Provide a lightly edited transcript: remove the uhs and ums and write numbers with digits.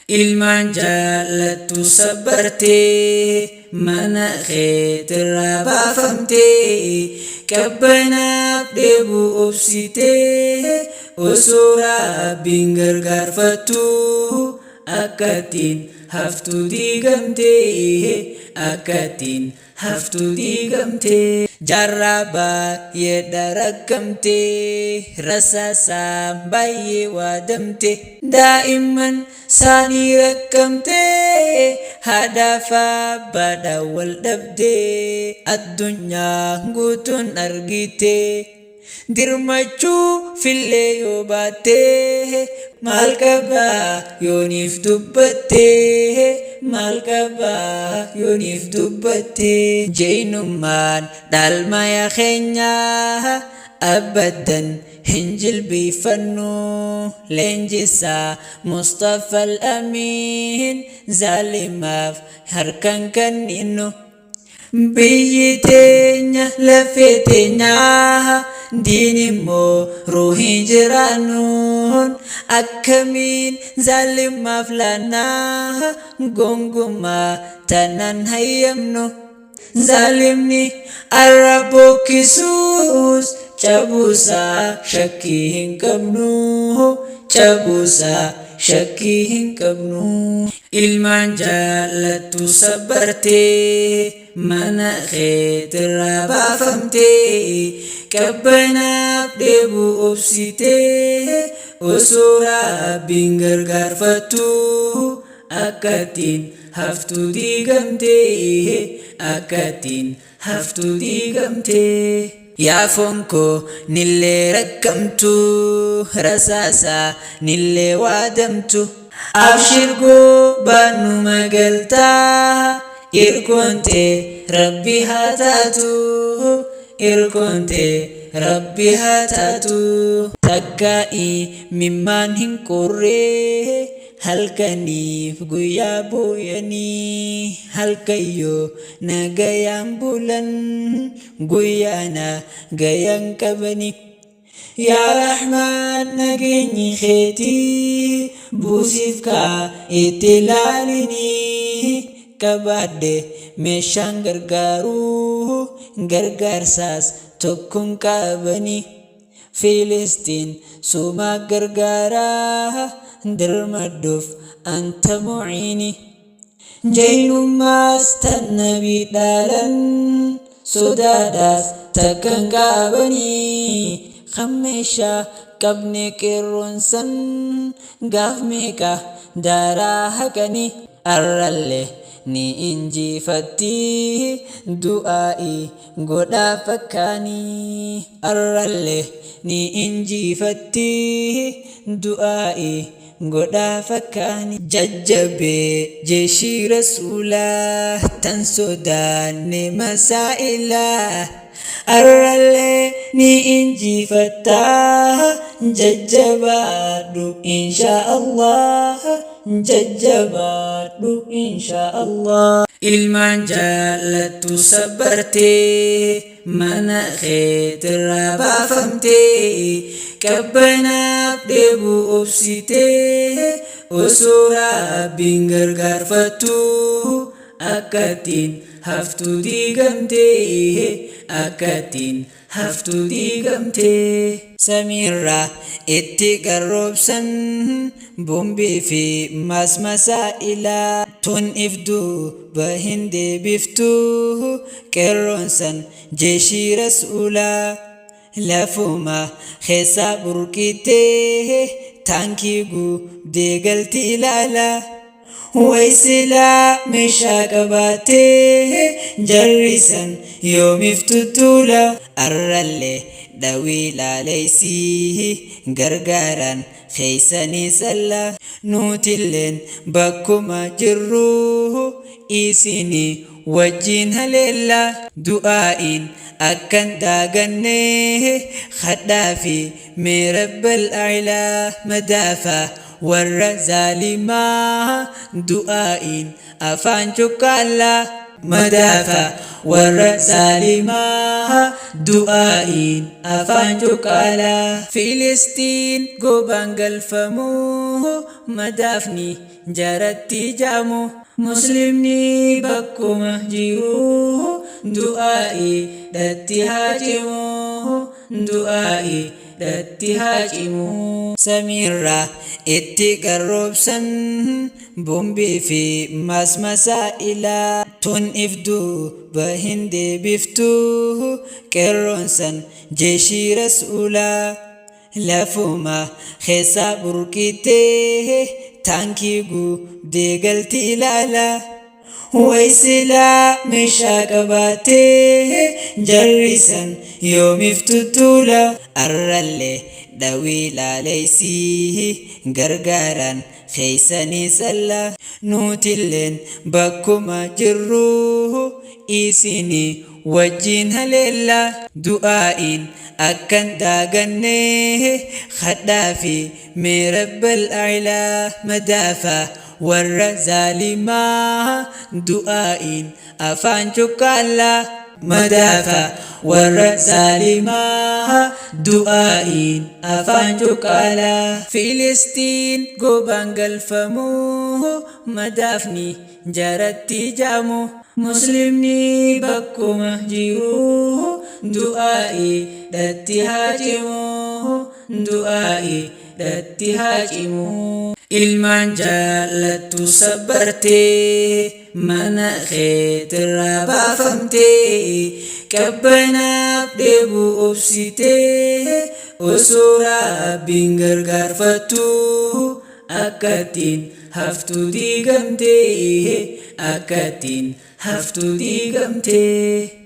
Ilmaan jaallattu sabbartee mana keetirraa baafamtee qabbanaaf dheebuu obsitee osoo Rabbiin gargaarfattu akkattiin haftuu diigamtee akkattiin haftuu diigamtee jaarraa baay'ee daraggamtee rasaasaan baay'ee waadamtee daa'imman saanii rakkamtee haadhaaf abbaadhaan wal dhabdee addunyaa guutuun argitee dirmachuu fillee yoo baattee maal qabaa yooniif dubbattee maal qabaa yooniif dubbattee jeenummaan dhaalmaya keenyaa abadan hin jilbeeffannu leenjisaa Mustafa al-Amiin zaalimaaf harkan kenninu biyyi teenya lafee teenyaa diinimmoo ruuhii jiraannuun akkamiin zaalimaaf laannaa gongumaa tanan hayyamnu zaalimni arrabokkisuus cabuusaa shakkii hin qabnu cabuusaa shakkii hin qabnu ilmaan jaallattu sabbartee mana keetirraa baafamtee qabbanaaf dheebuu obsitee osoo Rabbiin gargaarfattu akkattiin haftuu diigamtee akkattiin haftuu diigamtee yaafoon koo nillee rakkamtu rasaasaa nillee waadamtu abshirgoo baannu magaltaa irkoonte rabbi haa taatu irkoonte rabbi haa taatu takkaa'ii mimmaan hin qorree halkaniif guyyaa booyanii halkayyoo nagayaan bulan guyyaana gayaan qabani yaa Rahmaan nageenyi keetii buusiif kaa itti ilaalinii qabaadhe meeshaan gargaaruu gargaarsaas tokkoon qabani Filistiin sumaa gargaaraa dirmadhuuf anta muciini jaynummaas tan nabii dhaalan sodaadhaas takkan qabanii kammeeshaa qabne qeerroonsan gaaf meeqa daaraa haqanii arrallee ni injifatti du'aa'i godhaa fakkaanii arrallee ni injifatti du'aa'i godhaa fakkaanii jajjabee jeeshii rasuulaa tan sodaanne masaa'ilaa arrallee ni injifattaa jajjabaadhu inshaa Allah jajjabaadhu inshaa Allah ilmaan jaallattu sabbartee mana keetirraa baafamtee qabbanaaf dheebuu obsitee osoo Rabbiin gargaarfattu akkattiin haftuu diigamtee akkattiin haftuu diigamtee samiirraa itti garroobsan bombii fi masmasaa'ilaa tun ifduu bahin deebiftuu qeerroonsan jeeshii rasuulaa lafuma keessaa burqitee taankii guubdee galti ilaalaa waysilaa meeshaa qabaatee jarrisan yoomiif tuttuula arrallee dhawii laaleysii gargaaraan keeysanii sallaa nuutilleen bakkuma jirru isinii wajjiin haleellaa du'aa'iin akkan daagannee khadhaa fi mee rabbal a'laa madaafaa warra zaalimaa du'aa'iin afaan cukkaallaa مدافع والرسالما دعائين أفانجك على فلسطين قبان قلفمو مدافني جارتي جامو مسلمني بكو مهجيرو دعائي داتي هاجمو دعائي داتي هاجمو سميرة اتقربسن بومبي في مسائلا تون افدو بهندي بفتو كرونسن جيشي رسولا لفوما خيسا بركيته تانكيغو ديغلتي لالا ويسلا مشاكباته جرسن يوم افتتولا الرلي دويلا ليسيه غرغران خيساني سلا نوتلين بكما جروه إيسيني وجين هليلا دعائين أكن داغنيه خدافي مرب الأعلى مدافع والرزالما دعائين أفان شكالا مدافع والرسالما دعائين أفان شكالا فلسطين قبان قلفمو مدافني جارتي جامو مسلمني بكو مهجيرو دعائي داتي هاجمو دعائي داتي هاجمو ilmaan jaallattu sabbartee mana keetirraa baafamtee qabbanaaf dheebuu obsitee osoo Rabbiin gargaarfattu akkattiin haftu diigamtee akkattiin haftu diigamtee.